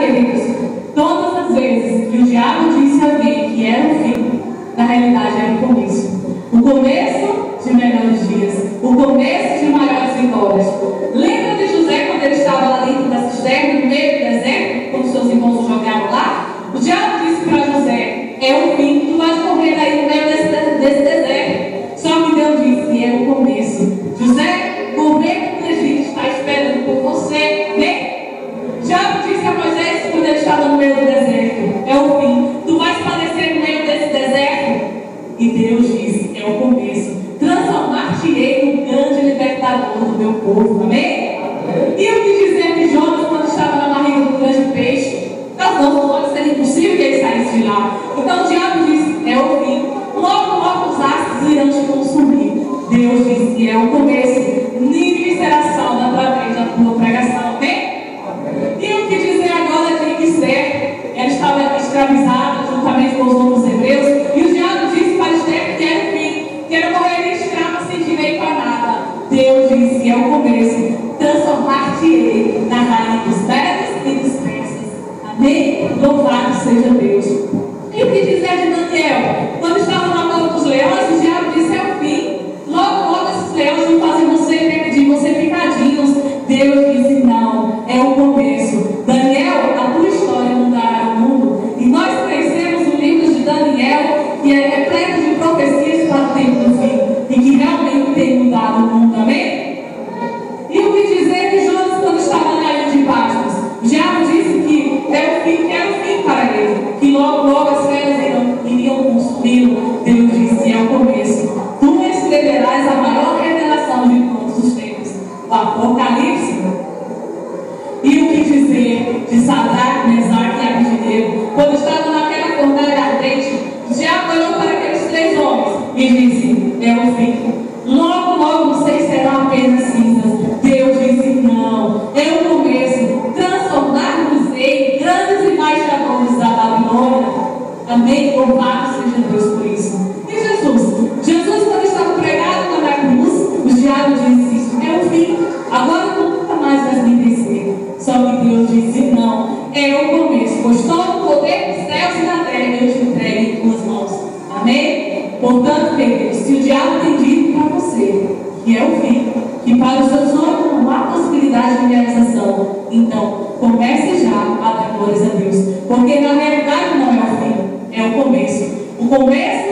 queridos, todas as vezes que o diabo disse a alguém que era o fim, na realidade era o começo. O começo de melhores dias, o começo de maiores vitórias. Lembra de José quando ele estava lá dentro da cisterna, no meio do deserto, quando seus irmãos o jogaram lá? O diabo disse para José: é o fim, tu vais morrer aí no meio desse deserto. Só que Deus disse: é o começo. José, o governo do Egito está esperando por você. O diabo disse a Moisés quando ele estava no meio do deserto: é o fim, tu vais padecer no meio desse deserto. E Deus disse: é o começo. Transformar-te-ei no grande libertador do meu povo. Amém? E o que dizer de Jonas quando estava na barriga do grande peixe? Não pode ser impossível que ele saísse de lá. Então o diabo disse: é o fim. Logo os astros irão te consumir. Deus disse: é o começo. Nínive será salva através da tua pregação. Amém? E o que dizer agora de Esther? Ela estava escravizada juntamente com os outros hebreus. E o diabo disse para Esther que era o fim, que era morrer escrava sem direito a nada. Deus disse: é o começo. Transformar-te-ei na rainha dos medos e dos persas. Amém? Louvado seja Deus. E o que dizer de Daniel? Quando estava na cova dos leões, o diabo disse: é o fim. Logo esses leões vão fazer você picadinhos. Deus disse: não, é o começo. Daniel, a tua história mudará o mundo. E nós conhecemos o livro de Daniel, que é repleto de profecias para o tempo do fim, e que realmente tem mudado o mundo. Amém? E o que dizer de Jonas quando estava na ilha de Patmos? O diabo disse que era o fim para ele, que logo as feras iriam consumi-lo. Deus disse: é o começo. Tu escreverás a maior revelação de todos os tempos, o Apocalipse. E o que dizer de Sadraque, Mesaque e Abednego quando estavam naquela fornalha ardente? O diabo olhou para aqueles três homens e disse: é o fim. Logo vocês serão apenas cinzas. Deus disse: não, é o começo. Transformar-nos em grandes embaixadores da Babilônia. Amém? Louvado seja Deus por isso. E Jesus quando estava pregado na cruz, o diabo disse: isso é o fim, agora tu nunca mais vais me vencer. Só que Deus disse: não, é o começo, pois todo o poder dos céus e da terra eu te entrego em tuas mãos. Amém? Portanto, queridos, se o diabo tem dito para você que é o fim, que para os seus olhos não há possibilidade de realização, então comece já a dar glórias a Deus, porque na realidade não é o fim, é o começo. O começo